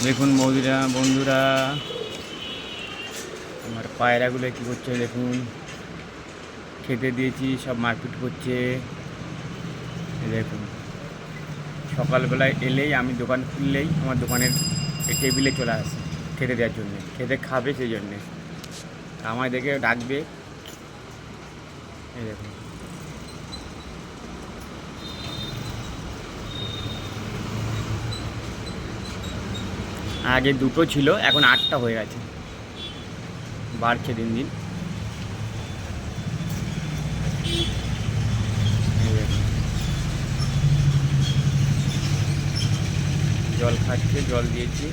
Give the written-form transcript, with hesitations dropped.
দেখুন বন্ধুরা আমার পায়রাগুলো কী করছে দেখুন। খেতে দিয়েছি, সব মারপিট করছে। দেখুন, সকালবেলায় এলেই আমি দোকান খুললেই আমার দোকানের টেবিলে চলে আসে খেতে দেওয়ার জন্যে, খেতে খাবে সেই জন্যে আমায় দেখে ডাকবে। এই দেখুন, আগে দুটো ছিল, এখন 8টা হয়ে গেছে, বাড়ছে দিন দিন। এই দেখুন, জল খাচ্ছে, জল দিয়েছি।